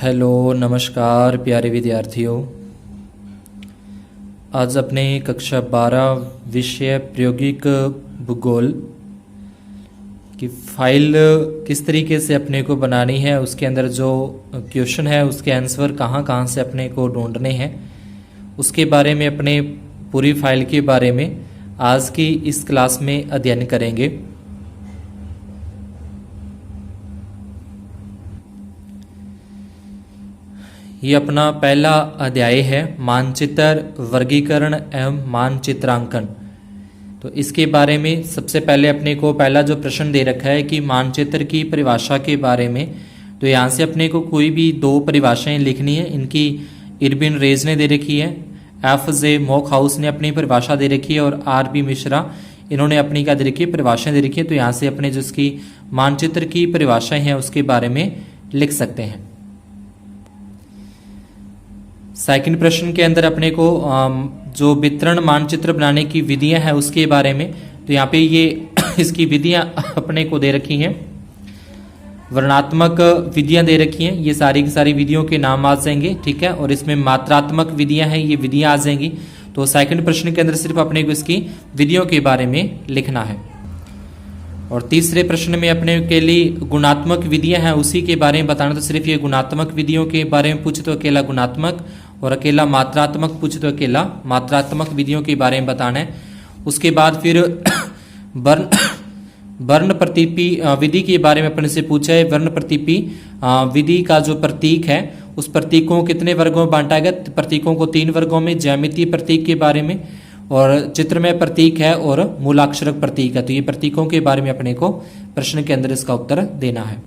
Hello नमस्कार प्यारे विद्यार्थियों। आज अपने कक्षा 12 विषय प्रायोगिक भूगोल की फाइल किस तरीके से अपने को बनानी है, उसके अंदर जो क्वेश्चन है उसके आंसर कहाँ कहाँ से अपने को ढूंढने हैं, उसके बारे में अपने पूरी फाइल के बारे में आज की इस क्लास में अध्ययन करेंगे। ये अपना पहला अध्याय है मानचित्र वर्गीकरण एवं मानचित्रांकन। तो इसके बारे में सबसे पहले अपने को पहला जो प्रश्न दे रखा है कि मानचित्र की परिभाषा के बारे में, तो यहाँ से अपने को कोई भी दो परिभाषाएं लिखनी है। इनकी इरविन रेज ने दे रखी है, F.J. मॉकहाउस ने अपनी परिभाषा दे रखी है और R.B. मिश्रा इन्होंने अपनी क्या दे रखी है, परिभाषाएं दे रखी है। तो यहाँ से अपने जो इसकी मानचित्र की परिभाषाएं हैं उसके बारे में लिख सकते हैं। सेकंड प्रश्न के अंदर अपने को जो वितरण मानचित्र बनाने की विधियां हैं उसके बारे में, तो यहाँ पे ये इसकी विधियां अपने को दे रखी हैं। वर्णात्मक विधियां दे रखी हैं, ये सारी की सारी विधियों के नाम आ जाएंगे, ठीक है। और इसमें मात्रात्मक विधियां हैं, ये विधियां आ जाएंगी। तो सेकंड प्रश्न के अंदर सिर्फ अपने को इसकी विधियों के बारे में लिखना है। और तीसरे प्रश्न में अपने के लिए गुणात्मक विधियां हैं उसी के बारे में बताना। तो सिर्फ ये गुणात्मक विधियों के बारे में पूछे तो अकेला गुणात्मक, और अकेला मात्रात्मक पूछे तो अकेला मात्रात्मक विधियों के बारे में बताना है। उसके बाद फिर वर्ण प्रतिपि विधि के बारे में अपने से पूछा है। वर्ण प्रतिपि विधि का जो प्रतीक है उस प्रतीकों को कितने वर्गों में बांटा गया, प्रतीकों को 3 वर्गों में, ज्यामितीय प्रतीक के बारे में, और चित्रमय प्रतीक है और मूलाक्षरक प्रतीक है। तो ये प्रतीकों के बारे में अपने को प्रश्न के अंदर इसका उत्तर देना है।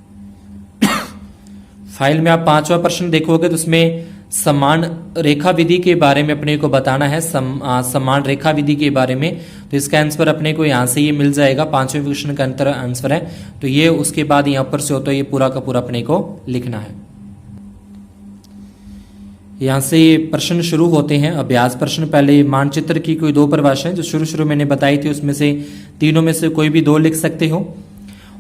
फाइल में आप 5वां प्रश्न देखोगे तो उसमें समान रेखा विधि के बारे में अपने को बताना है। समान रेखा विधि के बारे में, तो इसका आंसर अपने को यहाँ से ये मिल जाएगा। 5वें क्वेश्चन का अंतर आंसर है। तो ये उसके बाद यहाँ पर से होता है, ये पूरा का पूरा अपने को लिखना है। यहाँ से ये प्रश्न शुरू होते हैं, अभ्यास प्रश्न। पहले मानचित्र की कोई 2 परिभाषाएं जो शुरू मैंने बताई थी, उसमें से तीनों में से कोई भी 2 लिख सकते हो।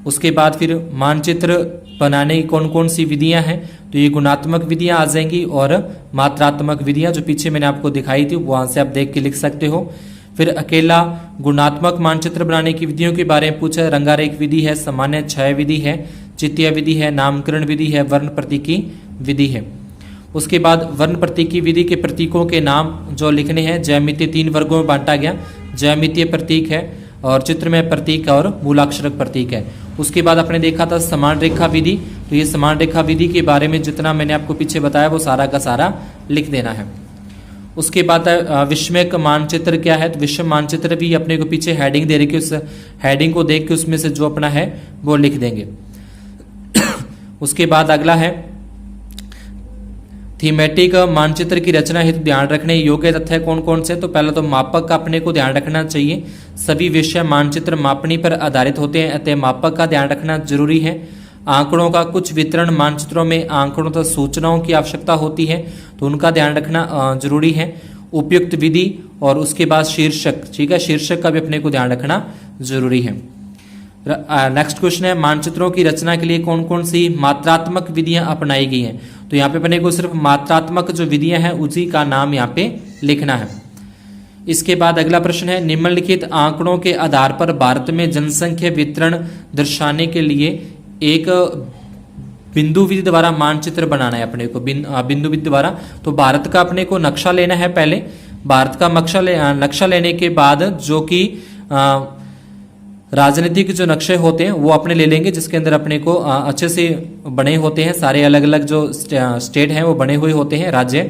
उसके बाद फिर मानचित्र बनाने की कौन कौन सी विधियां हैं, तो ये गुणात्मक विधियां आ जाएंगी और मात्रात्मक विधियां जो पीछे मैंने आपको दिखाई थी वहां से आप देख के लिख सकते हो। फिर अकेला गुणात्मक मानचित्र बनाने की विधियों के बारे में पूछा है। रंगारेख विधि है, सामान्य छाया विधि है, चित्तीय विधि है, नामकरण विधि है, वर्ण प्रतीकी विधि है। उसके बाद वर्ण प्रतीकी विधि के प्रतीकों के नाम जो लिखने हैं, ज्यामितीय 3 वर्गों में बांटा गया। ज्यामितीय प्रतीक है और चित्रमय प्रतीक और मूलाक्षरक प्रतीक है। उसके बाद आपने देखा था समान रेखा विधि, तो ये समान रेखा विधि के बारे में जितना मैंने आपको पीछे बताया वो सारा का सारा लिख देना है। उसके बाद विषमक मानचित्र क्या है, तो विषम मानचित्र भी अपने को पीछे हेडिंग दे रखी है, उस हेडिंग को देख के उसमें से जो अपना है वो लिख देंगे। उसके बाद अगला है थीमेटिक मानचित्र की रचना हेतु ध्यान रखने योग्य तथ्य कौन कौन से। तो पहला तो मापक का अपने को ध्यान रखना चाहिए। सभी विषय मानचित्र मापनी पर आधारित होते हैं, अतः मापक का ध्यान रखना जरूरी है। आंकड़ों का कुछ वितरण मानचित्रों में आंकड़ों तथा सूचनाओं की आवश्यकता होती है, तो उनका ध्यान रखना जरूरी है। उपयुक्त विधि और उसके बाद शीर्षक, ठीक है, शीर्षक का भी अपने को ध्यान रखना जरूरी है। नेक्स्ट क्वेश्चन है मानचित्रों की रचना के लिए कौन कौन सी मात्रात्मक विधियां अपनाई गई हैं। तो यहाँ पे अपने को सिर्फ मात्रात्मक जो विधियां हैं उसी का नाम यहाँ पे लिखना है। इसके बाद अगला प्रश्न है निम्नलिखित आंकड़ों के आधार पर भारत में जनसंख्या वितरण दर्शाने के लिए एक बिंदु विधि द्वारा मानचित्र बनाना है अपने को। बिंदु विधि द्वारा, तो भारत का अपने को नक्शा लेना है। पहले भारत का नक्शा लेने के बाद जो कि राजनीतिक जो नक्शे होते हैं वो अपने ले लेंगे, जिसके अंदर अपने को अच्छे से बने होते हैं। सारे अलग अलग जो स्टेट हैं वो बने हुए होते हैं, राज्य।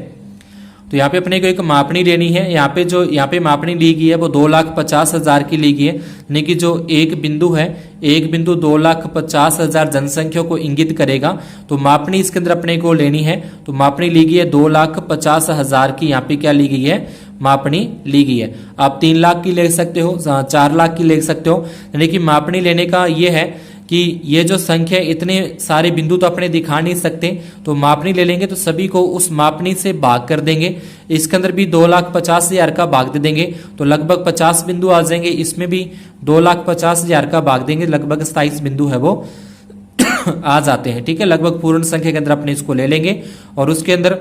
तो यहाँ पे अपने को एक मापनी लेनी है। यहाँ पे मापनी ली गई है वो 2,50,000 की ली गई है, यानी कि जो एक बिंदु है, एक बिंदु 2,50,000 जनसंख्या को इंगित करेगा। तो मापनी इसके अंदर अपने को लेनी है। तो मापनी ली गई है 2,50,000 की, यहाँ पे क्या ली गई है, मापनी ली गई है। आप 3 लाख की ले सकते हो, 4 लाख की ले सकते हो। यानी कि मापनी लेने का ये है कि ये जो संख्या, इतने सारे बिंदु तो अपने दिखा नहीं सकते, तो मापनी ले लेंगे तो सभी को उस मापनी से भाग कर देंगे। इसके अंदर भी 2,50,000 का भाग दे देंगे, तो लगभग 50 बिंदु आ जाएंगे। इसमें भी 2,50,000 का भाग देंगे, लगभग 27 बिंदु है वो आ जाते हैं। ठीक है, लगभग पूर्ण संख्या के अंदर अपने इसको ले लेंगे और उसके अंदर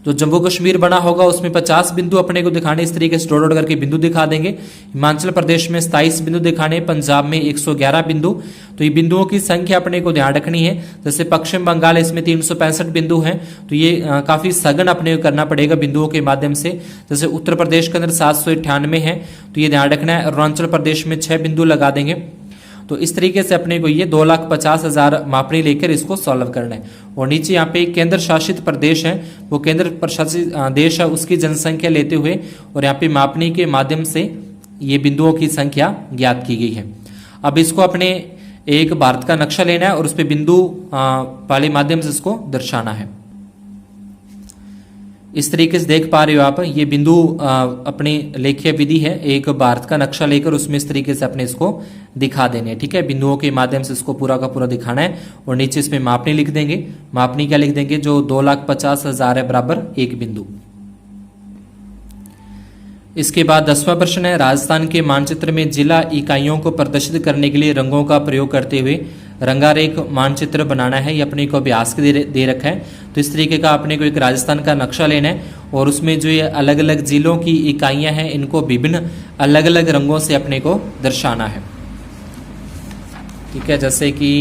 जो जम्मू कश्मीर बना होगा उसमें 50 बिंदु अपने को दिखाने, इस तरीके से डॉट डॉट करके बिंदु दिखा देंगे। हिमाचल प्रदेश में 27 बिंदु दिखाने, पंजाब में 111 बिंदु। तो ये बिंदुओं की संख्या अपने को ध्यान रखनी है। जैसे पश्चिम बंगाल, इसमें 365 बिंदु हैं, तो ये काफी सघन अपने को करना पड़ेगा बिंदुओं के माध्यम से। जैसे उत्तर प्रदेश के अंदर 798 है, तो ये ध्यान रखना है। अरुणाचल प्रदेश में 6 बिंदु लगा देंगे। तो इस तरीके से अपने को ये 2,50,000 मापनी लेकर इसको सॉल्व करना है। और नीचे यहाँ पे केंद्र शासित प्रदेश है, वो केंद्र प्रशासित देश है, उसकी जनसंख्या लेते हुए और यहाँ पे मापनी के माध्यम से ये बिंदुओं की संख्या ज्ञात की गई है। अब इसको अपने एक भारत का नक्शा लेना है और उस पर बिंदु वाले माध्यम से इसको दर्शाना है। इस तरीके से देख पा रहे हो आप, ये बिंदु अपनी लेखीय विधि है। एक भारत का नक्शा लेकर उसमें इस तरीके से अपने इसको दिखा देने हैं। ठीक है, बिंदुओं के माध्यम से इसको पूरा का पूरा दिखाना है और नीचे इसमें मापनी लिख देंगे। मापनी क्या लिख देंगे, जो 2,50,000 है बराबर एक बिंदु। इसके बाद 10वां प्रश्न है, राजस्थान के मानचित्र में जिला इकाइयों को प्रदर्शित करने के लिए रंगों का प्रयोग करते हुए रंगारेख मानचित्र बनाना है। ये अपने को अभ्यास के दे रखा है। तो इस तरीके का अपने को एक राजस्थान का नक्शा लेना है और उसमें जो ये अलग अलग जिलों की इकाइयां हैं इनको विभिन्न अलग अलग रंगों से अपने को दर्शाना है। ठीक है, जैसे कि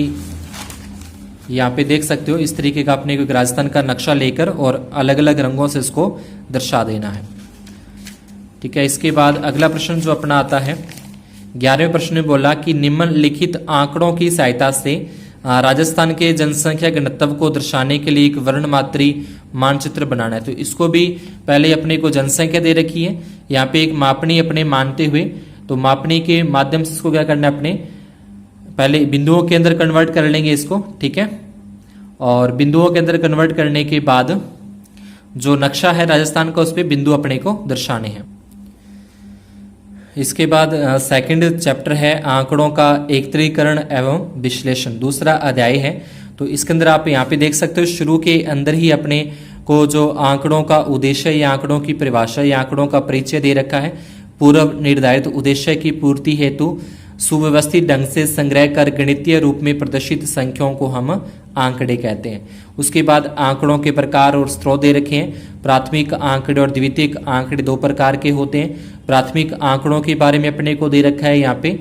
यहाँ पे देख सकते हो, इस तरीके का अपने को एक राजस्थान का नक्शा लेकर और अलग अलग रंगों से इसको दर्शा देना है। ठीक है, इसके बाद अगला प्रश्न जो अपना आता है 11वें प्रश्न में बोला कि निम्नलिखित आंकड़ों की सहायता से राजस्थान के जनसंख्या घनत्व को दर्शाने के लिए एक वर्णमात्री मानचित्र बनाना है। तो इसको भी पहले अपने को जनसंख्या दे रखी है, यहाँ पे एक मापनी अपने मानते हुए, तो मापनी के माध्यम से इसको क्या करना है, अपने पहले बिंदुओं के अंदर कन्वर्ट कर लेंगे इसको। ठीक है, और बिंदुओं के अंदर कन्वर्ट करने के बाद जो नक्शा है राजस्थान का उस पर बिंदु अपने को दर्शाने हैं। इसके बाद सेकंड चैप्टर है आंकड़ों का एकत्रीकरण एवं विश्लेषण, दूसरा अध्याय है। तो इसके अंदर आप यहाँ पे देख सकते हो, शुरू के अंदर ही अपने को जो आंकड़ों का उद्देश्य या आंकड़ों की परिभाषा या आंकड़ों का परिचय दे रखा है। पूर्व निर्धारित उद्देश्य की पूर्ति हेतु सुव्यवस्थित ढंग से संग्रह कर गणितीय रूप में प्रदर्शित संख्याओं को हम आंकड़े कहते हैं। उसके बाद आंकड़ों के प्रकार और स्रोत दे रखे हैं। प्राथमिक आंकड़े और द्वितीयक आंकड़े दो प्रकार के होते हैं। प्राथमिक आंकड़ों के बारे में अपने को दे रखा है यहाँ पे।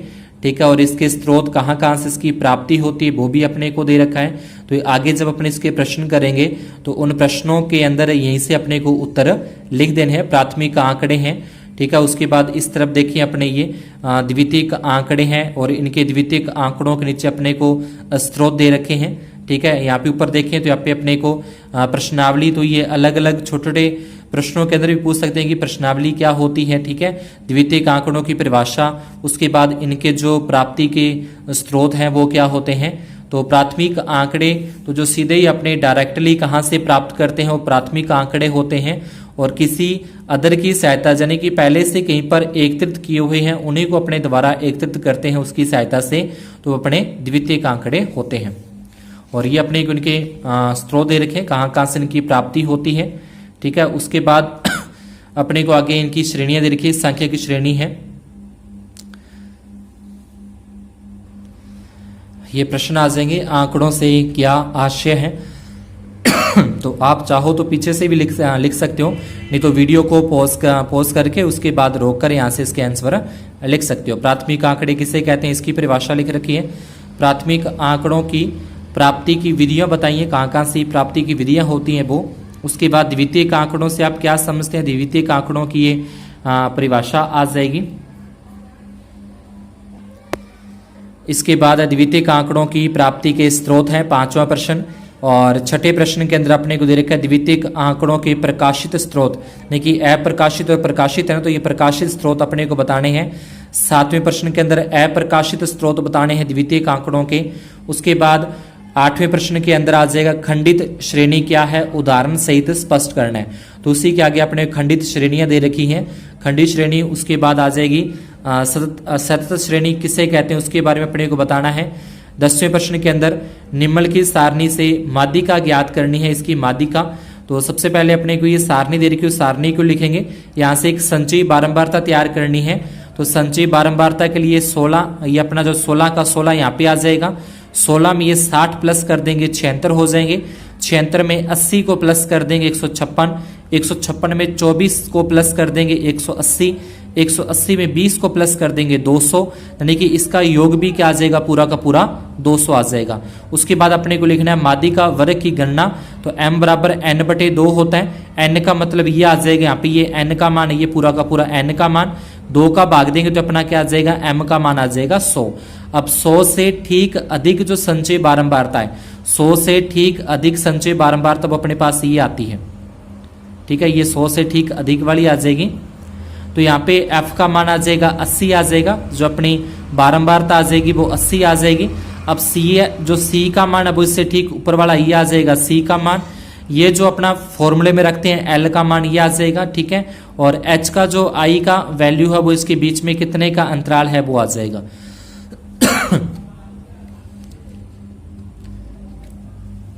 ठीक है, और इसके स्रोत कहाँ से इसकी प्राप्ति होती है वो भी अपने को दे रखा है। तो आगे जब अपने इसके प्रश्न करेंगे तो उन प्रश्नों के अंदर यहीं से अपने को उत्तर लिख देने हैं। प्राथमिक आंकड़े हैं। ठीक है, उसके बाद इस तरफ देखिए अपने ये द्वितीयक आंकड़े हैं और इनके द्वितीयक आंकड़ों के नीचे अपने को स्रोत दे रखे हैं। ठीक है, यहाँ पे ऊपर देखें तो यहाँ पे अपने को प्रश्नावली, तो ये अलग अलग छोटे छोटे प्रश्नों के अंदर भी पूछ सकते हैं कि प्रश्नावली क्या होती है। ठीक है, द्वितीयक आंकड़ों की परिभाषा, उसके बाद इनके जो प्राप्ति के स्रोत हैं वो क्या होते हैं। तो प्राथमिक आंकड़े तो जो सीधे ही अपने डायरेक्टली कहाँ से प्राप्त करते हैं वो प्राथमिक आंकड़े होते हैं, और किसी अदर की सहायता यानी कि पहले से कहीं पर एकत्रित किए हुए हैं उन्हीं को अपने द्वारा एकत्रित करते हैं उसकी सहायता से, तो अपने द्वितीयक आंकड़े होते हैं। और ये अपने उनके स्रोत दे रखे कहाँ से इनकी प्राप्ति होती है। ठीक है, उसके बाद अपने को आगे इनकी श्रेणियां दे रखी, संख्या की श्रेणी है। ये प्रश्न आ जाएंगे आंकड़ों से क्या आशय है। तो आप चाहो तो पीछे से भी लिख सकते हो, नहीं तो वीडियो को पॉज करके उसके बाद रोक कर यहाँ से इसके आंसर लिख सकते हो। प्राथमिक आंकड़े किसे कहते हैं इसकी परिभाषा लिख रखी है। प्राथमिक आंकड़ों की प्राप्ति की विधियां बताइए, कहाँ से प्राप्ति की विधियां होती हैं वो। उसके बाद द्वितीयक आंकड़ों से आप क्या समझते हैं, द्वितीयक आंकड़ों की ये परिभाषा आ जाएगी। इसके बाद द्वितीयक आंकड़ों की प्राप्ति के स्रोत हैं, 5वां प्रश्न। और छठे प्रश्न के अंदर अपने को दे रखा है द्वितीयक आंकड़ों के प्रकाशित स्रोत, यानी कि अप्रकाशित और प्रकाशित है ना, तो ये प्रकाशित स्रोत अपने को बताने हैं। 7वें प्रश्न के अंदर अप्रकाशित स्रोत बताने हैं द्वितीयक आंकड़ों के। उसके बाद 8वें प्रश्न के अंदर आ जाएगा खंडित श्रेणी क्या है, उदाहरण सहित स्पष्ट करना है। तो उसी के आगे अपने खंडित श्रेणियां दे रखी हैं, खंडित श्रेणी। उसके बाद आ जाएगी सतत श्रेणी किसे कहते हैं उसके बारे में अपने को बताना है। 10वें प्रश्न के अंदर निम्नलिखित सारणी से माध्यिका ज्ञात करनी है, इसकी माध्यिका। तो सबसे पहले अपने को ये सारणी दे रखी है, सारणी को लिखेंगे। यहाँ से एक संचयी बारंबारता तैयार करनी है, तो संचयी बारंबारता के लिए 16, ये अपना जो 16 का 16 यहाँ पे आ जाएगा। 16 में ये 60 प्लस कर देंगे 76 हो जाएंगे। 76 में 80 को प्लस कर देंगे 156। 156 में 24 को प्लस कर देंगे 180। 180 में 20 को प्लस कर देंगे 200, यानी कि इसका योग भी क्या आ जाएगा, पूरा का पूरा 200 आ जाएगा। उसके बाद अपने को लिखना है माध्यिका का वर्ग की गणना। तो m बराबर n/2 होता है। n का मतलब ये आ जाएगा, यहाँ पे ये n का मान है, ये पूरा का पूरा n का मान 2 का भाग देंगे तो अपना क्या आ जाएगा, m का मान आ जाएगा 100। अब 100 से ठीक अधिक जो संचय बारंबारता है, 100 से ठीक अधिक संचय बारंबारता तब अपने पास ये आती है। ठीक है, ये 100 से ठीक अधिक वाली आ जाएगी। तो यहाँ पे f का मान आ जाएगा 80 आ जाएगा, जो अपनी बारंबारता आ जाएगी वो 80 आ जाएगी। अब c जो c का मान है वो इससे ठीक ऊपर वाला ये आ जाएगा c का मान। ये जो अपना फॉर्मूले में रखते हैं l का मान ये आ जाएगा। ठीक है, और h का जो i का वैल्यू है वो इसके बीच में कितने का अंतराल है वो आ जाएगा।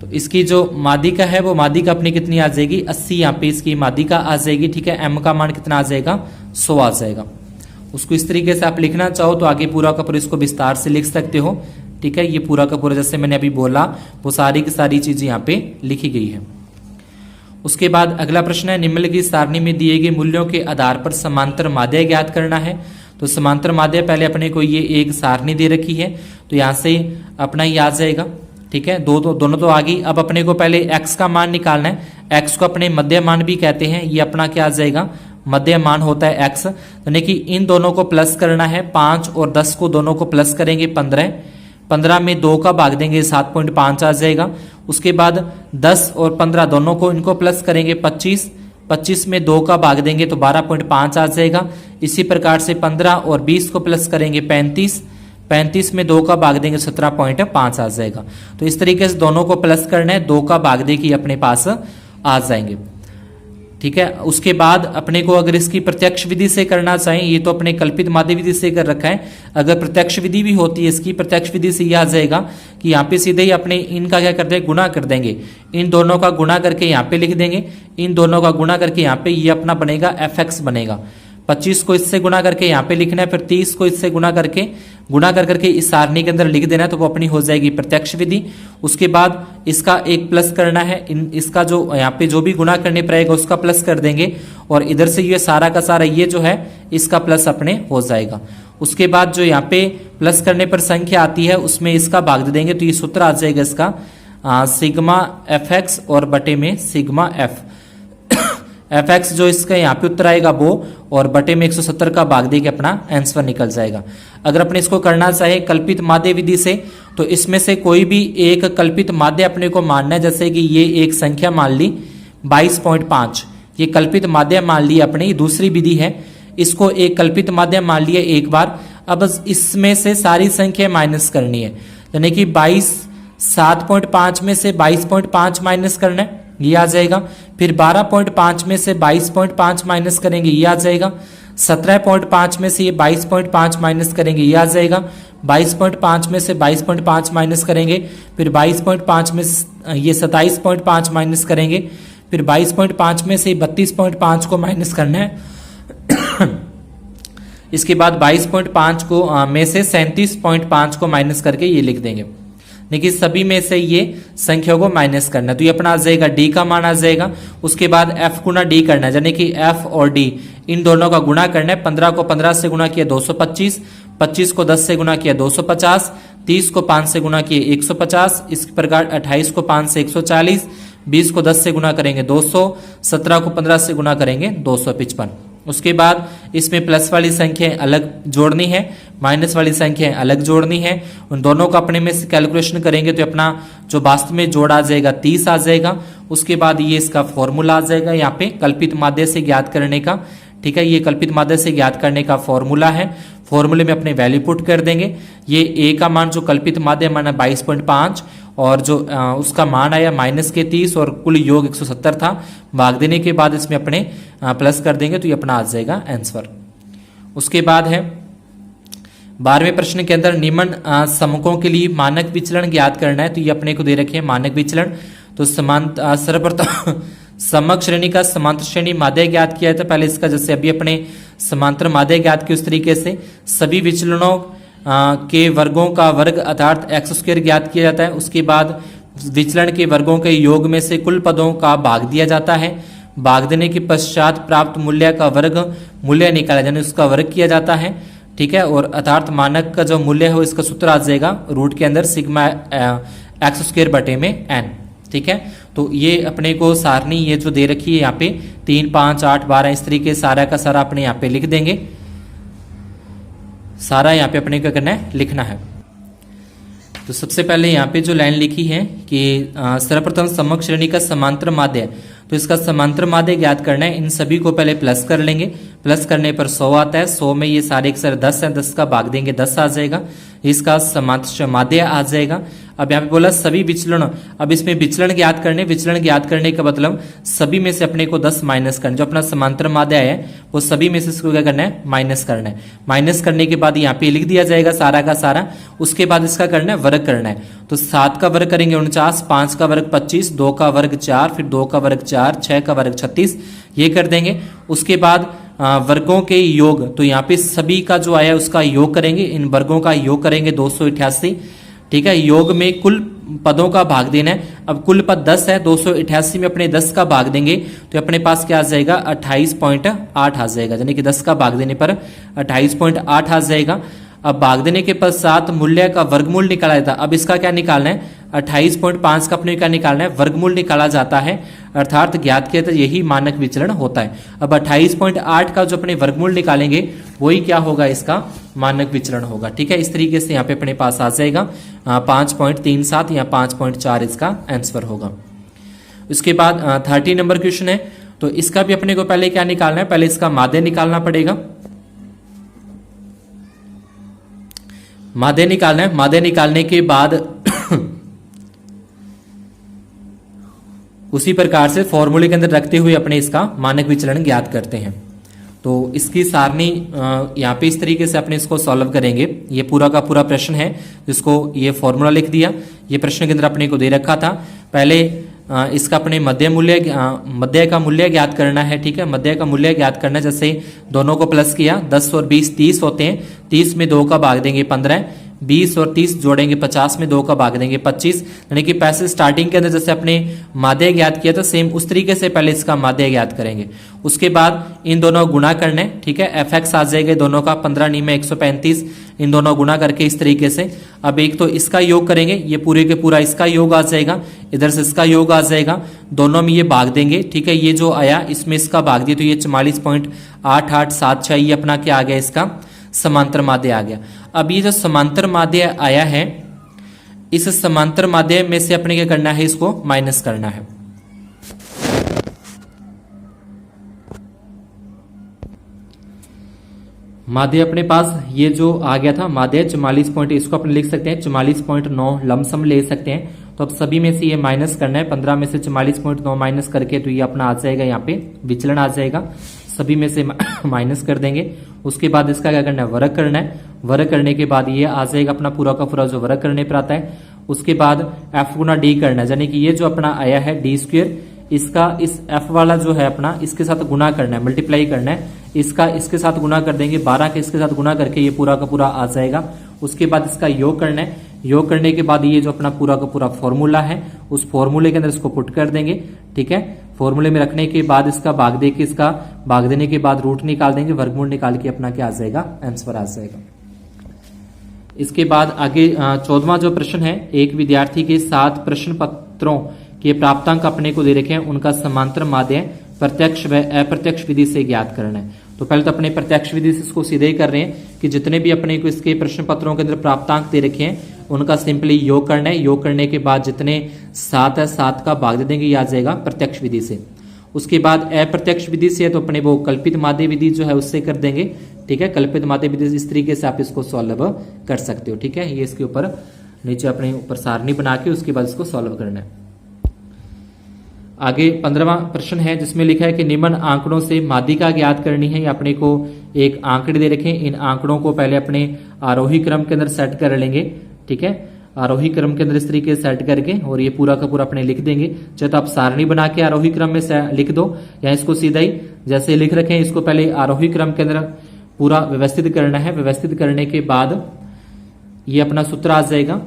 तो इसकी जो माध्यिका है वो माध्यिका अपनी कितनी आ जाएगी, 80 यहाँ पे इसकी माध्यिका आ जाएगी। ठीक है, m का मान कितना आ जाएगा, 100 आ जाएगा। उसको इस तरीके से आप लिखना चाहो तो आगे पूरा का पूरा इसको विस्तार से लिख सकते हो। ठीक है, ये पूरा का पूरा जैसे मैंने अभी बोला वो सारी की सारी चीजें यहाँ पे लिखी गई है। उसके बाद अगला प्रश्न है, निम्नलिखित सारणी में दिए गए मूल्यों के आधार पर समांतर माध्य ज्ञात करना है। तो समांतर माध्य पहले अपने को ये एक सारणी दे रखी है, तो यहाँ से अपना ये आ जाएगा। ठीक है, दोनों तो आ गई। अब अपने को पहले x का मान निकालना है। x को अपने मध्य मान भी कहते हैं, ये अपना क्या आ जाएगा, मध्य मान होता है x। यानी कि इन दोनों को प्लस करना है, 5 और 10 को दोनों को प्लस करेंगे 15। 15 में 2 का भाग देंगे 7.5 आ जाएगा। उसके बाद 10 और 15 दोनों को इनको प्लस करेंगे 25। 25 में 2 का भाग देंगे तो 12.5 आ जाएगा। इसी प्रकार से 15 और 20 को प्लस करेंगे 35। 35 में 2 का भाग देंगे 17.5 आ जाएगा। तो इस तरीके से दोनों को प्लस करना है, 2 का भाग दे कि अपने पास आ जाएंगे। ठीक है, उसके बाद अपने को अगर इसकी प्रत्यक्ष विधि से करना चाहें, ये तो अपने कल्पित माध्य विधि से कर रखा है, अगर प्रत्यक्ष विधि भी होती है इसकी, प्रत्यक्ष विधि से यह आ जाएगा कि यहाँ पे सीधे ही अपने इनका क्या करते हैं, गुणा कर देंगे। इन दोनों का गुणा करके यहाँ पे लिख देंगे, इन दोनों का गुणा करके यहाँ पे ये अपना बनेगा fx बनेगा। 25 को इससे गुणा करके यहाँ पे लिखना है, फिर 30 को इससे गुणा करके इस सारणी के अंदर लिख देना है, तो वो अपनी हो जाएगी प्रत्यक्ष विधि। उसके बाद इसका एक प्लस करना है, इसका जो यहाँ पे जो भी गुणा करने पर आएगा उसका प्लस कर देंगे, और इधर से ये सारा का सारा ये जो है इसका प्लस अपने हो जाएगा। उसके बाद जो यहाँ पे प्लस करने पर संख्या आती है उसमें इसका भाग दे देंगे, तो ये सूत्र आ जाएगा इसका सिग्मा fx और बटे में सिग्मा f। fx जो इसका यहाँ पे उत्तर आएगा वो, और बटे में 170 का भाग देके अपना आंसर निकल जाएगा। अगर अपने इसको करना चाहे कल्पित माध्य विधि से, तो इसमें से कोई भी एक कल्पित माध्य अपने को मानना है। जैसे कि ये एक संख्या मान ली 22.5, ये कल्पित माध्य मान ली अपनी, दूसरी विधि है, इसको एक कल्पित माध्य मान लिया एक बार। अब इसमें से सारी संख्या माइनस करनी है, यानी कि 7.5 में से 22.5 माइनस करना है, ये आ जाएगा। फिर 12.5 में से 22.5 माइनस करेंगे, ये आ जाएगा। 17.5 में से ये 22.5 माइनस करेंगे, ये आ जाएगा। 22.5 में से 22.5 माइनस करेंगे, फिर 22.5 में ये 27.5 माइनस करेंगे, फिर 22.5 में से 32.5 को माइनस करना है। इसके बाद 22.5 को में से 37.5 को माइनस करके ये लिख देंगे। देखिए सभी में से ये संख्या को माइनस करना है, तो ये अपना आ जाएगा d का मान आ जाएगा। उसके बाद f गुना d करना है, यानी कि f और d इन दोनों का गुणा करना है। 15 को 15 से गुणा किया 225, 25 को 10 से गुणा किया 250, 30 को 5 से गुणा किया 150, इस प्रकार 28 को 5 से 140, 20 को 10 से गुणा करेंगे 200, 17 को 15 से गुणा करेंगे 255। उसके बाद इसमें प्लस वाली संख्याएं अलग जोड़नी है, माइनस वाली संख्याएं अलग जोड़नी है। उन दोनों का अपने में से कैलकुलेशन करेंगे तो अपना जो वास्तव में जोड़ आ जाएगा 30 आ जाएगा। उसके बाद ये इसका फॉर्मूला आ जाएगा यहाँ पे कल्पित माध्य से ज्ञात करने का। ठीक है, ये कल्पित माध्य से ज्ञात करने का फॉर्मूला है। फॉर्मूले में अपने वैल्यू पुट कर देंगे। ये ए का मान जो कल्पित माध्य माना 22.5 और जो उसका मान आया -30 और कुल योग 170 था। भाग देने के बाद इसमें अपने प्लस कर देंगे तो ये अपना आ जाएगा आंसर। उसके बाद है 12वें प्रश्न के अंदर निम्न समकों के लिए मानक विचलन ज्ञात करना है। तो ये अपने को दे रखे हैं मानक विचलन। तो सर्वप्रथम समक श्रेणी का समांतर श्रेणी माध्य ज्ञात किया था। पहले इसका जैसे अभी अपने समांतर माध्य ज्ञात किया उस तरीके से सभी विचलनों के वर्गों का वर्ग अर्थात एक्स स्क्वायर ज्ञात किया जाता है। उसके बाद विचलन के वर्गों के योग में से कुल पदों का भाग दिया जाता है। भाग देने के पश्चात प्राप्त मूल्य का वर्ग मूल्य निकाला यानी उसका वर्ग किया जाता है। ठीक है, और अर्थात मानक का जो मूल्य है इसका सूत्र आ जाएगा रूट के अंदर सिग्मा एक्स स्क्वायर बटे में एन। ठीक है, तो ये अपने को सारणी ये जो दे रखी है यहाँ पे 3, 5, 8, 12 इस तरीके सारा का सारा अपने यहाँ पे लिख देंगे। सारा यहाँ पे अपने को करना है, लिखना है। तो सबसे पहले यहाँ पे जो लाइन लिखी है कि सर्वप्रथम समक श्रेणी का समांतर माध्य है, तो इसका समांतर माध्य ज्ञात करना है। इन सभी को पहले प्लस कर लेंगे। प्लस करने पर 100 आता है। 100 में ये सारे एक सर 10 है, 10 का भाग देंगे 10 आ जाएगा। इसका समांतर माध्य आ जाएगा। अब यहाँ पे बोला सभी विचलन, अब इसमें विचलन ज्ञात करने। विचलन ज्ञात करने का मतलब सभी में से अपने को 10 माइनस करना। जो अपना समांतर माध्य है वो सभी में से इसको क्या करना है, माइनस करना है। माइनस करने के बाद यहाँ पे लिख दिया जाएगा सारा का सारा। उसके बाद इसका करना है वर्ग करना है। तो 7 का वर्ग करेंगे 49, 5 का वर्ग 25, 2 का वर्ग 4, फिर 2 का वर्ग 4, 6 का वर्ग 36, ये कर देंगे। उसके बाद वर्गों के योग, तो यहाँ पे सभी का जो आया उसका योग करेंगे। इन वर्गों का योग करेंगे 288। ठीक है, योग में कुल पदों का भाग देना है। अब कुल पद 10 है, 288 में अपने 10 का भाग देंगे तो अपने पास क्या आ जाएगा 28.8 आ जाएगा। यानी कि 10 का भाग देने पर 28.8 आ जाएगा। अब भाग देने के पश्चात मूल्य का वर्गमूल निकाला जाता है। अब इसका क्या निकालना है, 28.5 का अपने क्या निकालना है, वर्गमूल निकाला जाता है। अर्थात ज्ञात किया तो यही मानक विचलन होता है। अब 28.8 का जो अपने वर्गमूल निकालेंगे वही क्या होगा, इसका मानक विचलन होगा। ठीक है, इस तरीके से यहाँ पे अपने पास आ जाएगा 5.37 या 5.4 इसका आंसर होगा। उसके बाद 30 नंबर क्वेश्चन है, तो इसका भी अपने को पहले क्या निकालना है, पहले इसका माध्य निकालना पड़ेगा। माध्य निकालना है। माध्य निकालने के बाद उसी प्रकार से फॉर्मूले के अंदर रखते हुए अपने इसका मानक विचलन ज्ञात करते हैं। तो इसकी सारणी यहाँ पे इस तरीके से अपने इसको सॉल्व करेंगे। ये पूरा का पूरा प्रश्न है जिसको ये फॉर्मूला लिख दिया। ये प्रश्न के अंदर अपने को दे रखा था। पहले इसका अपने मध्य का मूल्य ज्ञात करना है। ठीक है, मध्य का मूल्य ज्ञात करना है। जैसे दोनों को प्लस किया 10 और 20 30 होते हैं। 30 में 2 का भाग देंगे 15, 20 और 30 जोड़ेंगे 50 में 2 का भाग देंगे 25। यानी कि पैसे स्टार्टिंग के अंदर जैसे अपने माध्य ज्ञात किया था सेम उस तरीके से पहले इसका माध्य ज्ञात करेंगे। उसके बाद इन दोनों गुणा करने। ठीक है, fx आ जाएगा दोनों का 15 नी में 135, इन दोनों गुणा करके इस तरीके से। अब एक तो इसका योग करेंगे, ये पूरे के पूरा इसका योग आ जाएगा, इधर से इसका योग आ जाएगा, दोनों में ये भाग देंगे। ठीक है, ये जो आया इसमें इसका भाग दिया तो ये 44.8876 ये अपना क्या आ गया, इसका समांतर माध्य आ गया। अब ये जो समांतर माध्य आया है इस समांतर माध्य में से अपने क्या करना है, इसको माइनस करना है। माध्य अपने पास ये जो आ गया था माध्य 44 इसको अपन लिख सकते हैं 44.9 लमसम ले सकते हैं। तो अब सभी में से ये माइनस करना है। 15 में से 44.9 माइनस करके तो ये अपना आ जाएगा, यहाँ पे विचलन आ जाएगा। सभी में से माइनस कर देंगे। उसके बाद इसका क्या करना है, वर्ग करना है। वर्ग करने के बाद ये आ जाएगा अपना पूरा का पूरा जो वर्ग करने पर आता है। उसके बाद f गुना डी करना है, यानी कि ये जो अपना आया है डी स्क्वायर, इसका इस f वाला जो है अपना इसके साथ गुना करना है, मल्टीप्लाई करना है। इसका इसके साथ गुना कर देंगे, 12 के इसके साथ गुना करके ये पूरा का पूरा आ जाएगा। उसके बाद इसका योग करना है। योग करने के बाद ये जो अपना पूरा का पूरा फॉर्मूला है उस फॉर्मूले के अंदर इसको पुट कर देंगे। ठीक है, फॉर्मूले में रखने के बाद इसका भाग दे के इसका भाग देने के बाद रूट निकाल देंगे, वर्गमूल निकाल के अपना क्या आ जाएगा, आंसर आ जाएगा। इसके बाद आगे 14वां जो प्रश्न है, एक विद्यार्थी के 7 प्रश्न पत्रों के प्राप्तांक अपने को दे रखे हैं, उनका समांतर माध्य प्रत्यक्ष व अप्रत्यक्ष विधि से ज्ञात करना है। तो पहले तो अपने प्रत्यक्ष विधि से इसको सीधे ही कर रहे हैं कि जितने भी अपने को इसके प्रश्न पत्रों के अंदर प्राप्तांक दे रखे हैं उनका सिंपली योग करना है। योग करने के बाद जितने 7 है 7 का भाग दे देंगे, ये आ जाएगा प्रत्यक्ष विधि से। उसके बाद अप्रत्यक्ष विधि से तो अपने वो कल्पित माध्य विधि जो है उससे कर देंगे। ठीक है, कल्पित माध्य विधि इस तरीके से आप इसको सॉल्व कर सकते हो। ठीक है, ये इसके ऊपर नीचे अपने ऊपर सारणी बना के उसके बाद इसको सॉल्व करना है। आगे 15वां प्रश्न है जिसमें लिखा है कि निम्न आंकड़ों से माध्यिका ज्ञात करनी है। अपने को एक आंकड़े दे रखे हैं, इन आंकड़ों को पहले अपने आरोही क्रम के अंदर सेट कर लेंगे। ठीक है, आरोही क्रम के अंदर इस तरीके से सेट करके और ये पूरा का पूरा अपने लिख देंगे। चाहे तो आप सारणी बना के आरोही क्रम में लिख दो या इसको सीधा ही जैसे लिख रखे हैं इसको पहले आरोही क्रम के अंदर पूरा व्यवस्थित करना है। व्यवस्थित करने के बाद ये अपना सूत्र आ जाएगा।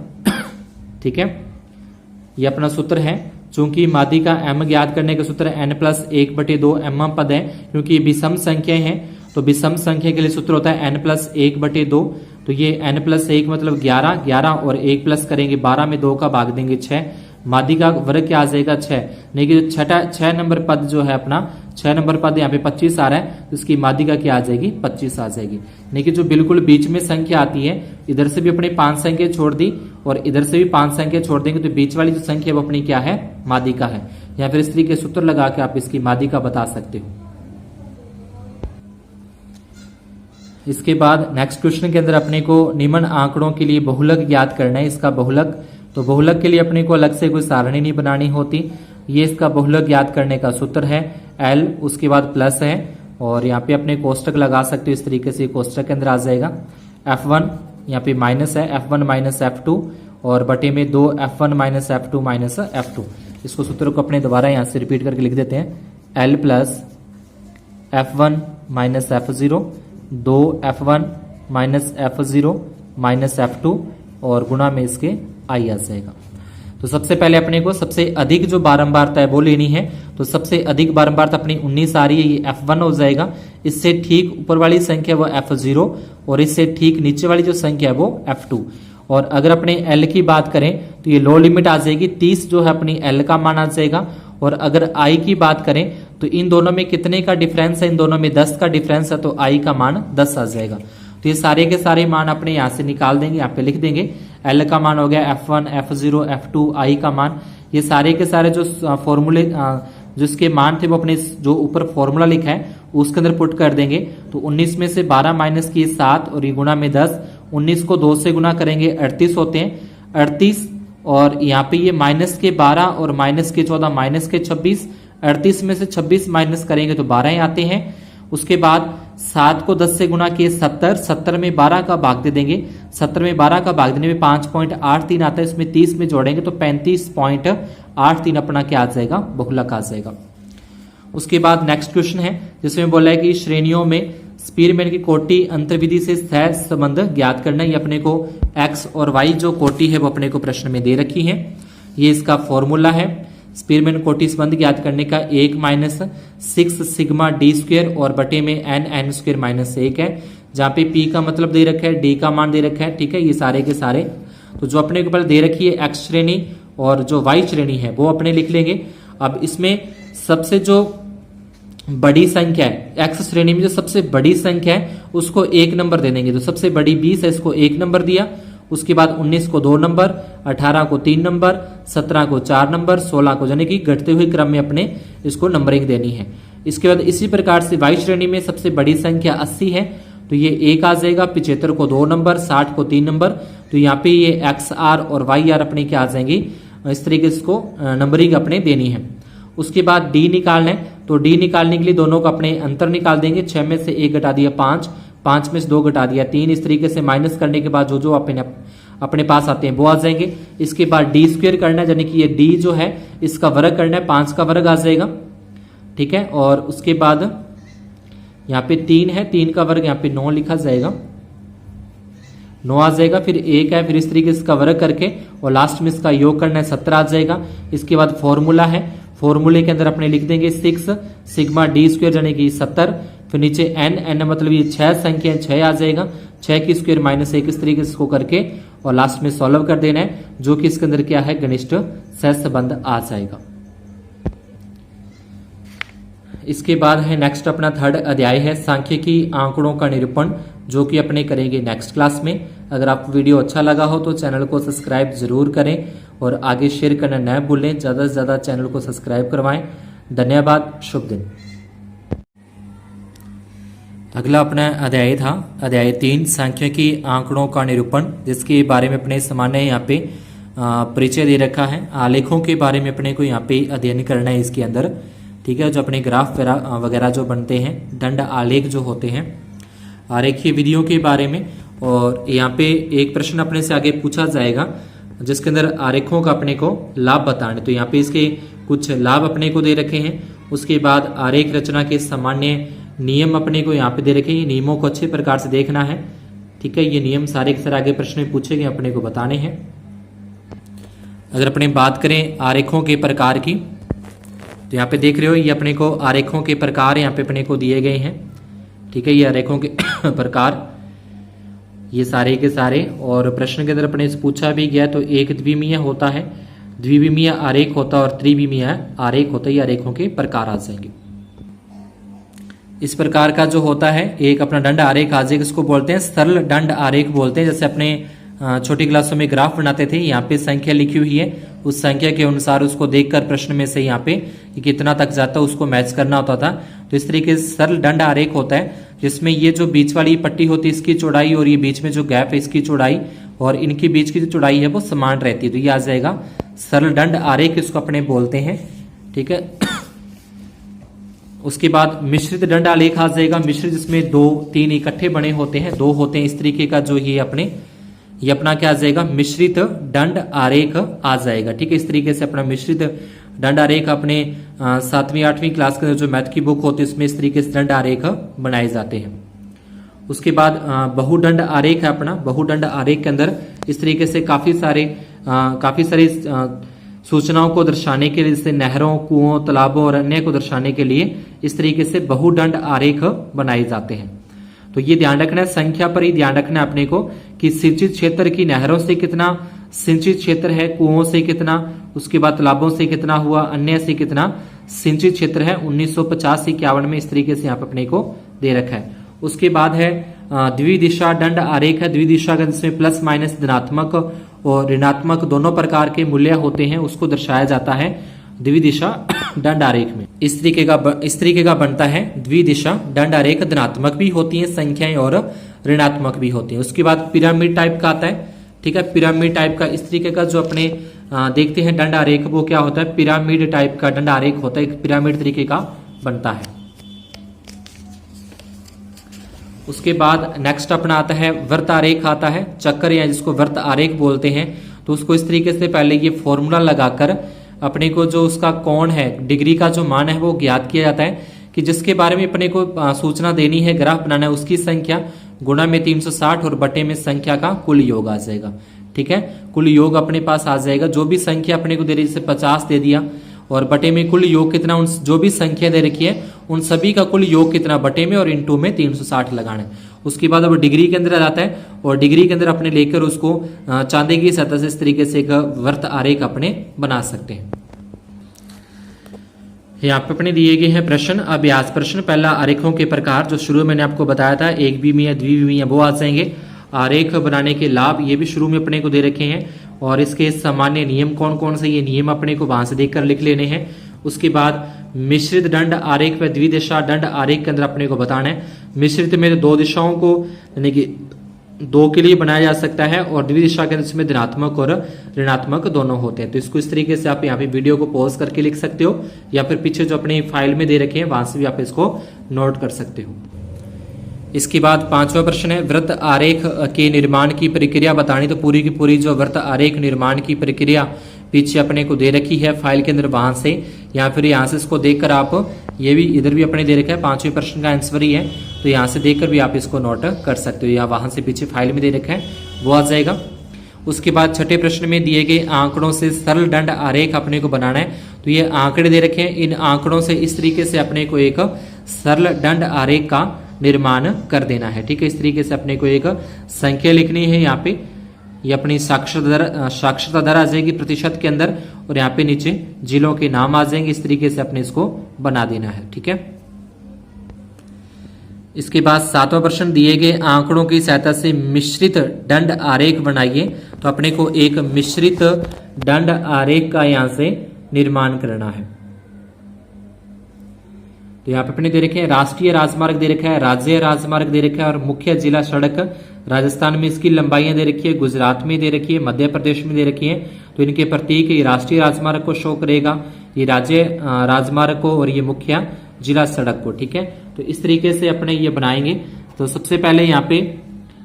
ठीक है, ये अपना सूत्र है। चूंकि मादी का m ज्ञात करने का सूत्र n+1/2 m पद है, क्योंकि ये विषम संख्या है तो विषम संख्या के लिए सूत्र होता है n+1/2। तो ये n+1 मतलब 11, 11 और 1 प्लस करेंगे 12 में 2 का भाग देंगे 6। मादी का वर्ग क्या आ जाएगा 6। लेकिन जो 6 नंबर पद जो है अपना 6 नंबर पद यहाँ पे 25 आ रहा है, तो इसकी मादी का क्या आ जाएगी 25 आ जाएगी। लेकिन जो बिल्कुल बीच में संख्या आती है, इधर से भी अपने 5 संख्या छोड़ दी और इधर से भी 5 संख्या छोड़ देंगे, तो बीच वाली जो संख्या वो अपनी क्या है मादी का है। या फिर इस तरीके सूत्र लगा के आप इसकी मादी का बता सकते हो। इसके बाद नेक्स्ट क्वेश्चन के अंदर अपने को निम्न आंकड़ों के लिए बहुलक ज्ञात करना है। इसका बहुलक, तो बहुलक के लिए अपने को अलग से कोई सारणी नहीं बनानी होती। ये इसका बहुलक ज्ञात करने का सूत्र है L, उसके बाद प्लस है और यहाँ पे अपने कोष्टक लगा सकते हो। इस तरीके से कोष्टक के अंदर आ जाएगा F1, यहाँ पे माइनस है F1 माइनस F2 और बटे में 2 F1 minus F2 minus F2। इसको सूत्र को अपने दोबारा यहाँ से रिपीट करके लिख देते हैं। L plus F1 minus F0, 2 F1 minus F0 minus F2 और गुणा में इसके आई आ जाएगा। तो सबसे पहले अपने को सबसे अधिक जो बारंबारता है वो लेनी है। तो सबसे अधिक बारंबारता अपनी 19 आ रही है, ये F1 हो जाएगा। इससे ठीक ऊपर वाली संख्या वो F0 और इससे ठीक नीचे वाली जो संख्या है वो F2। और अगर अपने L की बात करें तो ये लो लिमिट आ जाएगी, 30 जो है अपनी L का मान आ जाएगा। और अगर I की बात करें तो इन दोनों में कितने का डिफरेंस है, इन दोनों में 10 का डिफरेंस है, तो I का मान 10 आ जाएगा। तो ये सारे के सारे मान अपने यहाँ से निकाल देंगे, यहाँ पे लिख देंगे। L का मान हो गया F1, F0, F2, I का मान। ये सारे के सारे जो फॉर्मूले जो इसके मान थे वो अपने जो ऊपर फॉर्मूला लिखा है उसके अंदर पुट कर देंगे। तो 19 में से 12 माइनस किए 7 और ये गुणा में 10। 19 को 2 से गुणा करेंगे 38 होते हैं, 38 और यहाँ पे ये माइनस के 12 और माइनस के 14 माइनस के 26। 38 में से 26 माइनस करेंगे तो 12 ही आते हैं। उसके बाद 7 को 10 से गुणा किए 70, 70 में 12 का भाग दे देंगे। 70 में 12 का भाग देने में 5.83 आता है, इसमें 30 में जोड़ेंगे तो 35.83 अपना क्या आ जाएगा बहुलक आ जाएगा। उसके बाद नेक्स्ट क्वेश्चन है जिसमें बोला है कि श्रेणियों में स्पीरमैन की कोटि अंतर्विधि से सह संबंध ज्ञात करना। ये अपने को x और y जो कोटि है वो अपने को प्रश्न में दे रखी है। ये इसका फॉर्मूला है स्पीरमैन कोटि संबंध ज्ञात करने का 1-6 सिग्मा डी स्क्वायर और बटे में n स्क्वायर माइनस 1 है, जहाँ पे p का मतलब दे रखा है, d का मान दे रखा है। ठीक है, ये सारे के सारे तो जो अपने को पहले दे रखी है x श्रेणी और जो y श्रेणी है वो अपने लिख लेंगे। अब इसमें सबसे जो बड़ी संख्या है x श्रेणी में, जो सबसे बड़ी संख्या है उसको 1 नंबर दे देंगे। तो सबसे बड़ी 20 है, इसको 1 नंबर दिया। उसके बाद 19 को 2 नंबर, 18 को 3 नंबर, 17 को 4 नंबर, 16 को, यानी कि घटते हुए क्रम में अपने इसको नंबरिंग देनी है। इसके बाद इसी प्रकार से y श्रेणी में सबसे बड़ी संख्या 80 है, तो ये 1 आ जाएगा। 75 को 2 नंबर, 60 को 3 नंबर, तो यहाँ पे ये XR और YR अपने क्या आ जाएंगी, इस तरीके से इसको नंबरिंग अपने देनी है। उसके बाद D निकालना है, तो D निकालने के लिए दोनों का अपने अंतर निकाल देंगे। 6 में से 1 घटा दिया 5, 5 में से 2 घटा दिया 3। इस तरीके से माइनस करने के बाद जो जो अपने पास आते हैं वो आ जाएंगे। इसके बाद डी स्क्वायर करना है, यानी कि ये डी जो है इसका वर्ग करना है, 5 का वर्ग आ जाएगा। ठीक है, और उसके बाद यहाँ पे 3 है, 3 का वर्ग यहाँ पे 9 लिखा जाएगा, 9 आ जाएगा। फिर 1 है, फिर इस तरीके से इसका वर्ग करके और लास्ट में इसका योग करना है, 17 आ जाएगा। इसके बाद फॉर्मूला है, फॉर्मूले के अंदर अपने लिख देंगे 6 सिग्मा डी स्क्वायर यानी कि 70। फिर नीचे n मतलब ये 6 संख्या 6 आ जाएगा, 6 की स्क्वायर माइनस 1। इस तरीके से इसको करके और लास्ट में सॉल्व कर देना है, जो कि इसके अंदर क्या है घनिष्ठ सहसंबंध आ जाएगा। इसके बाद है नेक्स्ट अपना थर्ड अध्याय है सांख्यिकी आंकड़ों का निरूपण, जो कि अपने करेंगे नेक्स्ट क्लास में। अगर आपको वीडियो अच्छा लगा हो तो चैनल को सब्सक्राइब जरूर करें और आगे शेयर करना न भूलें। ज़्यादा से ज़्यादा चैनल को सब्सक्राइब करवाएं। धन्यवाद, शुभ दिन। अगला अपना अध्याय था अध्याय 3 सांख्यिकी आंकड़ों का निरूपण, जिसके बारे में अपने सामान्य यहाँ पे परिचय दे रखा है। आलेखों के बारे में अपने को यहाँ पे अध्ययन करना है इसके अंदर। ठीक है, जो अपने ग्राफ वगैरह जो बनते हैं, दंड आलेख जो होते हैं, आरेखीय विधियों के बारे में। और यहाँ पे एक प्रश्न अपने से आगे पूछा जाएगा जिसके अंदर आरेखों का अपने को लाभ बताने। तो यहाँ पे इसके कुछ लाभ अपने को दे रखे हैं। उसके बाद आरेख रचना के सामान्य नियम अपने को यहाँ पे दे रखे हैं, नियमों को अच्छे प्रकार से देखना है। ठीक है, ये नियम सारे के सारे आगे प्रश्न में पूछे गए, अपने को बताने हैं। अगर अपने बात करें आरेखों के प्रकार की, तो यहाँ पे देख रहे हो ये अपने को आरेखों के प्रकार यहाँ पे अपने को दिए गए हैं। ठीक है, ये आरेखों के प्रकार ये सारे के सारे, और प्रश्न के अंदर अपने से पूछा भी गया, तो एक द्विमीय होता है, द्विविमीय आरेख होता है और त्रिविमीय आरेख होता है। ये आरेखों के प्रकार आ जाएंगे। इस प्रकार का जो होता है एक अपना दंड आरेख आ जाएगा, इसको बोलते हैं सरल दंड आरेख बोलते हैं। जैसे अपने छोटी क्लासों में ग्राफ बनाते थे, यहाँ पे संख्या लिखी हुई है, उस संख्या के अनुसार उसको देखकर प्रश्न में से यहाँ पे कितना तक जाता है उसको मैच करना होता था। तो इस तरीके से सरल दंड आरेख होता है, जिसमें ये जो बीच वाली पट्टी होती है इसकी चौड़ाई और ये बीच में जो गैप है इसकी चौड़ाई और इनकी बीच की जो चौड़ाई है वो समान रहती है। तो ये आ जाएगा सरल दंड आरेख, इसको अपने बोलते हैं। ठीक है, उसके बाद मिश्रित दंड आलेख आ जाएगा। मिश्रित जिसमें 2-3 इकट्ठे बने होते हैं, 2 होते हैं, इस तरीके का जो ये अपना क्या आ जाएगा, मिश्रित दंड आरेख आ जाएगा। ठीक है, इस तरीके से अपना मिश्रित दंड आरेख अपने 7वीं 8वीं क्लास के जो मैथ की बुक होती है उसमें इस तरीके से दंड आरेख बनाए जाते हैं। उसके बाद बहुदंड आरेख है अपना। बहुदंड आरेख के अंदर इस तरीके से काफी सारी सूचनाओं को दर्शाने के लिए, जैसे नहरों, कुओं, तालाबों और अन्य को दर्शाने के लिए इस तरीके से बहुदंड आरेख बनाए जाते हैं। तो ये ध्यान रखना है, संख्या पर ही ध्यान रखना है अपने को कि सिंचित क्षेत्र की नहरों से कितना सिंचित क्षेत्र है, कुओं से कितना, उसके बाद तालाबों से कितना हुआ, अन्य से कितना सिंचित क्षेत्र है। 1950-51 में इस तरीके से यहाँ पे अपने को दे रखा है। उसके बाद है द्विदिशा दंड आरेख है। द्विदिशा का जिसमें प्लस माइनस धनात्मक और ऋणात्मक दोनों प्रकार के मूल्य होते हैं, उसको दर्शाया जाता है द्विदिशा दंड आरेख में। इस तरीके का बनता है द्विदिशा दंड आरेख। धनात्मक भी होती है संख्याएं और ऋणात्मक भी होती है। उसके बाद पिरामिड टाइप का आता है। ठीक है, पिरामिड टाइप का इस तरीके का जो अपने देखते हैं दंड आरेख, वो क्या होता है, पिरामिड टाइप का दंड आरेख होता है, एक पिरामिड तरीके का बनता है। उसके बाद नेक्स्ट अपना आता है वृत्त आरेख आता है, चक्कर या जिसको वृत्त आरेख बोलते हैं। तो उसको इस तरीके से पहले ये फॉर्मूला लगाकर अपने को जो उसका कोण है, डिग्री का जो मान है वो ज्ञात किया जाता है कि जिसके बारे में अपने को सूचना देनी है, ग्राफ बनाना है, उसकी संख्या गुणा में 360 और बटे में संख्या का कुल योग आ जाएगा। ठीक है, कुल योग अपने पास आ जाएगा। जो भी संख्या अपने को दे रही, जैसे 50 दे दिया और बटे में कुल योग कितना, उन जो भी संख्या दे रखी है उन सभी का कुल योग कितना बटे में और इनटू में 360 लगाना है। उसके बाद अब डिग्री के अंदर आ जाता है और डिग्री के अंदर अपने लेकर उसको चांदी की सतह से इस तरीके से एक वृत्त आरेख अपने बना सकते हैं। यहाँ पे अपने दिए गए हैं प्रश्न, अभ्यास प्रश्न। पहला आरेखों के प्रकार, जो शुरू में मैंने आपको बताया था, एक विमीय, द्विविमीय, वो आ जाएंगे। आरेख बनाने के लाभ, ये भी शुरू में अपने को दे रखे हैं, और इसके सामान्य नियम कौन कौन से, ये नियम अपने को वहां से देखकर लिख लेने हैं। उसके बाद मिश्रित दंड आरेख व द्विदिशा दंड आरेख के अंदर अपने को बताना है। मिश्रित में 2 दिशाओं को यानी कि 2 के लिए बनाया जा सकता है, और द्विदिशा के अंदर इसमें धनात्मक और ऋणात्मक दोनों होते हैं। तो इसको इस तरीके से आप यहाँ पे वीडियो को पॉज करके लिख सकते हो, या फिर पीछे जो अपने फाइल में दे रखे हैं वहां से भी आप इसको नोट कर सकते हो। इसके बाद 5वां प्रश्न है वृत्त आरेख के निर्माण की प्रक्रिया बतानी। तो पूरी की पूरी जो वृत्त आरेख निर्माण की प्रक्रिया पीछे अपने को दे रखी है फाइल के अंदर, वहां से या फिर यहाँ से इसको देखकर आप, ये भी इधर भी अपने दे रखा है, 5वें प्रश्न का आंसर ही है, तो यहाँ से देखकर भी आप इसको नोट कर सकते हो, या वहां से पीछे फाइल में दे रखा है वो आ जाएगा। उसके बाद 6ठे प्रश्न में दिए गए आंकड़ों से सरल दंड आरेख अपने को बनाना है। तो ये आंकड़े दे रखे हैं, इन आंकड़ों से इस तरीके से अपने को एक सरल दंड आरेख का निर्माण कर देना है। ठीक है, इस तरीके से अपने को एक संख्या लिखनी है। यहाँ पे ये अपनी साक्षरता दर आ जाएगी प्रतिशत के अंदर, और यहाँ पे नीचे जिलों के नाम आ जाएंगे। इस तरीके से अपने इसको बना देना है। ठीक है, इसके बाद 7वां प्रश्न, दिए गए आंकड़ों की सहायता से मिश्रित दंड आरेख बनाइए। तो अपने को एक मिश्रित दंड आरेख का यहाँ से निर्माण करना है। तो यहाँ पे अपने दे रखे हैं राष्ट्रीय राजमार्ग दे रखा है, राज्य राजमार्ग दे रखा है, और मुख्य जिला सड़क राजस्थान में इसकी लंबाइयां दे रखी है, गुजरात में दे रखी है, मध्य प्रदेश में दे रखी है। तो इनके प्रतीक ये राष्ट्रीय राजमार्ग को शो करेगा, ये राज्य राजमार्ग को, और ये मुख्य जिला सड़क को। ठीक है, तो इस तरीके से अपने ये बनाएंगे। तो सबसे पहले यहाँ पे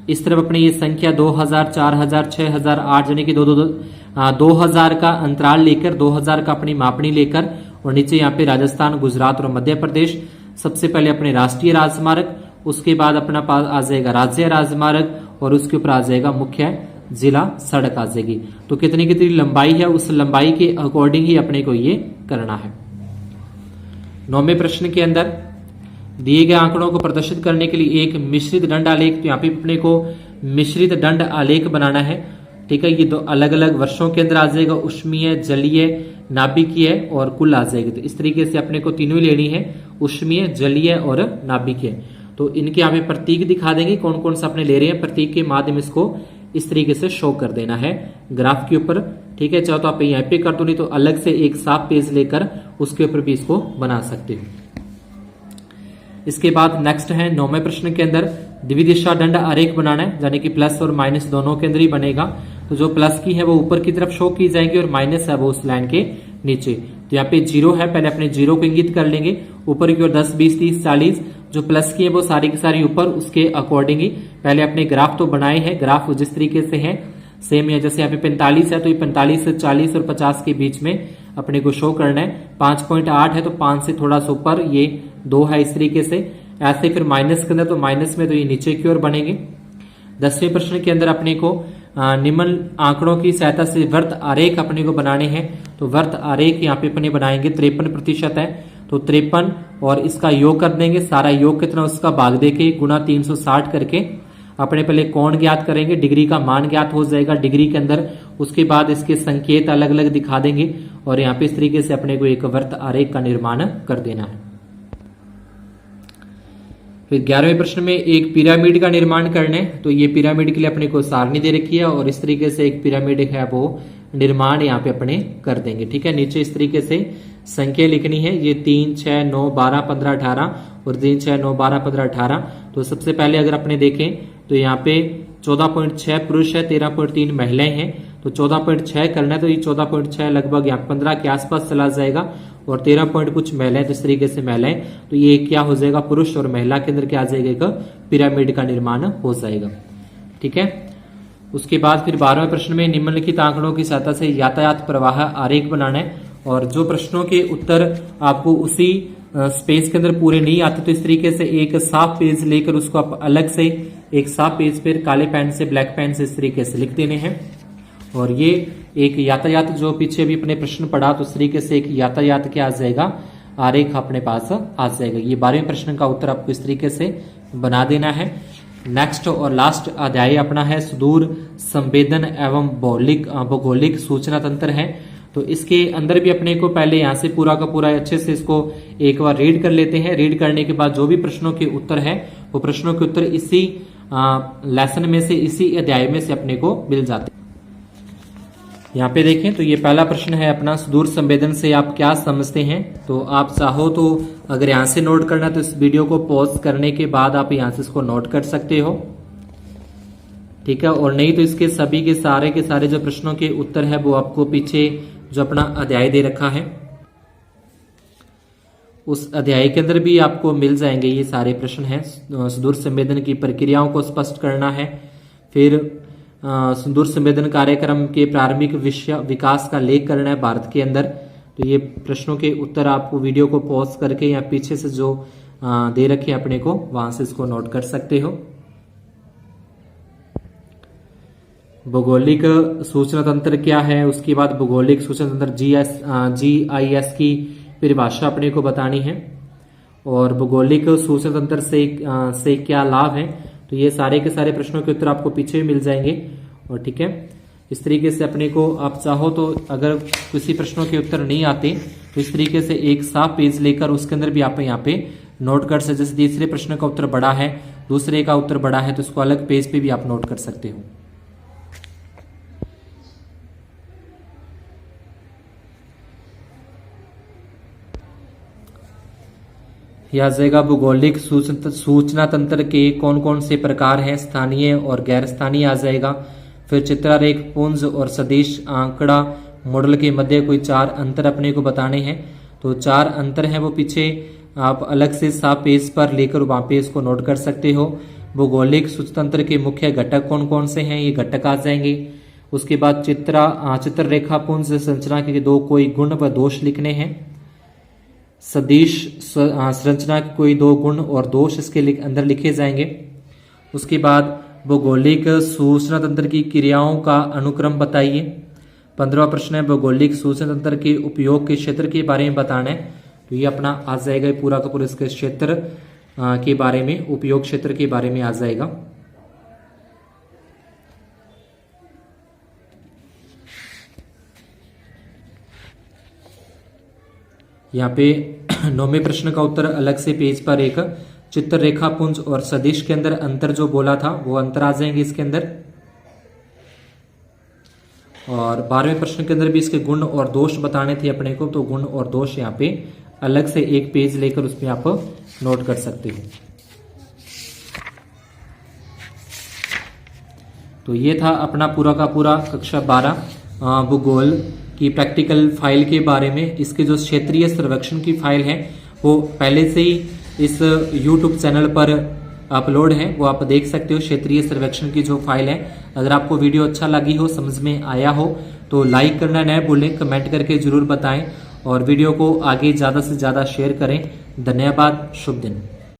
इस तरफ अपने ये संख्या 2000, 4000, 6000, 8 यानी कि 2000 का अंतराल लेकर, 2000 का अपनी मापनी लेकर, और नीचे यहाँ पे राजस्थान, गुजरात और मध्य प्रदेश। सबसे पहले अपने राष्ट्रीय राजमार्ग, उसके बाद अपना पास आ जाएगा राज्य राजमार्ग, और उसके ऊपर आ जाएगा मुख्य जिला सड़क आ जाएगी। तो कितनी कितनी लंबाई है, उस लंबाई के अकॉर्डिंग ही अपने को ये करना है। 9वें प्रश्न के अंदर दिए गए आंकड़ों को प्रदर्शित करने के लिए एक मिश्रित दंड आलेख, तो यहाँ पे अपने को मिश्रित दंड आलेख बनाना है। ठीक है, ये दो अलग अलग वर्षों के अंदर आ जाएगा, उष्मीय, जलीय, नाभिकीय और कुल आ जाएगी। तो इस तरीके से अपने को तीनों ही लेनी है, उष्मीय, जलीय और नाभिकीय। तो इनके यहाँ पे प्रतीक दिखा देंगे कौन कौन सा अपने ले रहे हैं, प्रतीक के माध्यम इसको इस तरीके से शो कर देना है ग्राफ के ऊपर। ठीक है, चाहो तो आप यहाँ पे कर दो, नहीं तो अलग से एक साफ पेज लेकर उसके ऊपर भी इसको बना सकते हो। इसके बाद नेक्स्ट है 9वें प्रश्न के अंदर द्विदिशा दंड आरेख बनाना है, यानी कि प्लस और माइनस दोनों के अंदर ही बनेगा। तो जो प्लस की है वो ऊपर की तरफ शो की जाएगी और माइनस है वो उस लाइन के नीचे। तो यहाँ पे 0 है, पहले अपने 0 को इंगित कर लेंगे, ऊपर की ओर 10, 20, 30, 40। जो प्लस की है वो सारी की सारी ऊपर, उसके अकॉर्डिंग ही पहले अपने ग्राफ तो बनाए हैं। ग्राफ जिस तरीके से है सेम है, जैसे यहाँ पे 45 है तो ये 45 से 40 और 50 के बीच में अपने को शो करना है। 5.8 है तो 5 से थोड़ा सा ऊपर, ये 2 है, इस तरीके से। ऐसे फिर माइनस के अंदर, तो माइनस में तो ये नीचे की ओर बनेंगे। 10वें प्रश्न के अंदर अपने को निम्न आंकड़ों की सहायता से वर्त आरेख अपने को बनाने हैं। तो वर्त आरेख यहाँ पे अपने बनाएंगे, 53% है तो 53 और इसका योग कर देंगे, सारा योग कितना उसका भाग देके गुणा 360 करके अपने पहले कोण ज्ञात करेंगे, डिग्री का मान ज्ञात हो जाएगा डिग्री के अंदर। उसके बाद इसके संकेत अलग अलग दिखा देंगे और यहाँ पे इस तरीके से अपने को एक वर्त आरेख का निर्माण कर देना है। फिर 11वें प्रश्न में एक पिरामिड का निर्माण करना है। तो ये पिरामिड के लिए अपने को सारणी दे रखी है और इस तरीके से एक पिरामिड है वो निर्माण यहाँ पे अपने कर देंगे। ठीक है, नीचे इस तरीके से संख्या लिखनी है, ये 3, 6, 9, 12, 15, 18 और 3, 6, 9, 12, 15, 18। तो सबसे पहले अगर अपने देखें तो यहाँ पे 14.6 पुरुष है, 13.3 महिलाएं हैं। तो 14.6 करना है तो ये 14.6 लगभग यहाँ 15 के आसपास चला जाएगा और 13 पॉइंट कुछ महिलाएं, तो इस तरीके से महिलाएं, तो ये क्या हो जाएगा, पुरुष और महिला के अंदर क्या आ जाएगा, एक पिरामिड का निर्माण हो जाएगा। ठीक है, उसके बाद फिर 12वें प्रश्न में निम्नलिखित आंकड़ों की सहायता से यातायात प्रवाह आरेख बनाना है। और जो प्रश्नों के उत्तर आपको उसी स्पेस के अंदर पूरे नहीं आते तो इस तरीके से एक साफ पेज लेकर उसको आप अलग से एक साफ पेज पर काले पेन से, ब्लैक पेन से इस तरीके से लिख देने हैं। और ये एक यातायात जो पीछे भी अपने प्रश्न पढ़ा तो उस तरीके से एक यातायात क्या आ जाएगा, आरेख अपने पास आ जाएगा। ये 12वें प्रश्न का उत्तर आपको इस तरीके से बना देना है। नेक्स्ट और लास्ट अध्याय अपना है सुदूर संवेदन एवं भौगोलिक सूचना तंत्र है। तो इसके अंदर भी अपने को पहले यहाँ से पूरा का पूरा अच्छे से इसको एक बार रीड कर लेते हैं। रीड करने के बाद जो भी प्रश्नों के उत्तर है वो प्रश्नों के उत्तर इसी लेसन में से, इसी अध्याय में से अपने को मिल जाते हैं। यहाँ पे देखें तो ये पहला प्रश्न है अपना, सुदूर संवेदन से आप क्या समझते हैं। तो आप चाहो तो अगर यहाँ से नोट करना तो इस वीडियो को पॉज करने के बाद आप यहाँ से इसको नोट कर सकते हो। ठीक है, और नहीं तो इसके सभी के सारे जो प्रश्नों के उत्तर है वो आपको पीछे जो अपना अध्याय दे रखा है उस अध्याय के अंदर भी आपको मिल जाएंगे। ये सारे प्रश्न हैं। सुदूर संवेदन की प्रक्रियाओं को स्पष्ट करना है, फिर सुदूर संवेदन कार्यक्रम के प्रारंभिक विकास का लेख करना है भारत के अंदर। तो ये प्रश्नों के उत्तर आपको वीडियो को पॉज करके या पीछे से जो दे रखे अपने को वहां से इसको नोट कर सकते हो। भौगोलिक सूचना तंत्र क्या है, उसके बाद भौगोलिक सूचना तंत्र GIS की परिभाषा अपने को बतानी है और भौगोलिक सूचना तंत्र से क्या लाभ है। तो ये सारे के सारे प्रश्नों के उत्तर आपको पीछे मिल जाएंगे। और ठीक है, इस तरीके से अपने को आप चाहो तो अगर किसी प्रश्नों के उत्तर नहीं आते तो इस तरीके से एक साफ पेज लेकर उसके अंदर भी आप यहाँ पे नोट कर सकते। जैसे तीसरे प्रश्न का उत्तर बड़ा है, दूसरे का उत्तर बड़ा है, तो इसको अलग पेज पे भी आप नोट कर सकते हो। यह आ जाएगा भौगोलिक सूचना तंत्र के कौन कौन से प्रकार हैं, स्थानीय और गैर स्थानीय आ जाएगा। फिर चित्रारेख पुंज और सदिश आंकड़ा मॉडल के मध्य कोई 4 अंतर अपने को बताने हैं। तो 4 अंतर हैं वो पीछे आप अलग से साफ पेज पर लेकर वहां पे इसको नोट कर सकते हो। भौगोलिक सूचना तंत्र के मुख्य घटक कौन कौन से हैं, ये घटक आ जाएंगे। उसके बाद चित्ररेखा पुंज संरचना के 2 कोई गुण व दोष लिखने हैं। सदिश संरचना के कोई 2 गुण और दोष इसके अंदर लिखे जाएंगे। उसके बाद भौगोलिक सूचना तंत्र की क्रियाओं का अनुक्रम बताइए। 15वां प्रश्न है भौगोलिक सूचना तंत्र के उपयोग के क्षेत्र के बारे में बताना है। तो ये अपना आ जाएगा पूरा का पूरा इसके क्षेत्र के बारे में, उपयोग क्षेत्र के बारे में आ जाएगा। यहाँ पे 9वें प्रश्न का उत्तर अलग से पेज पर एक चित्र रेखा पुंज और सदिश के अंदर अंतर जो बोला था वो अंतर आ जाएंगे इसके अंदर। और 12वें प्रश्न के अंदर भी इसके गुण और दोष बताने थे अपने को, तो गुण और दोष यहाँ पे अलग से एक पेज लेकर उसमें आप नोट कर सकते हो। तो ये था अपना पूरा का पूरा कक्षा 12 भूगोल की प्रैक्टिकल फाइल के बारे में। इसके जो क्षेत्रीय सर्वेक्षण की फाइल है वो पहले से ही इस YouTube चैनल पर अपलोड है, वो आप देख सकते हो। क्षेत्रीय सर्वेक्षण की जो फाइल है, अगर आपको वीडियो अच्छा लगी हो, समझ में आया हो तो लाइक करना न भूलें, कमेंट करके जरूर बताएं और वीडियो को आगे ज़्यादा से ज़्यादा शेयर करें। धन्यवाद, शुभ दिन।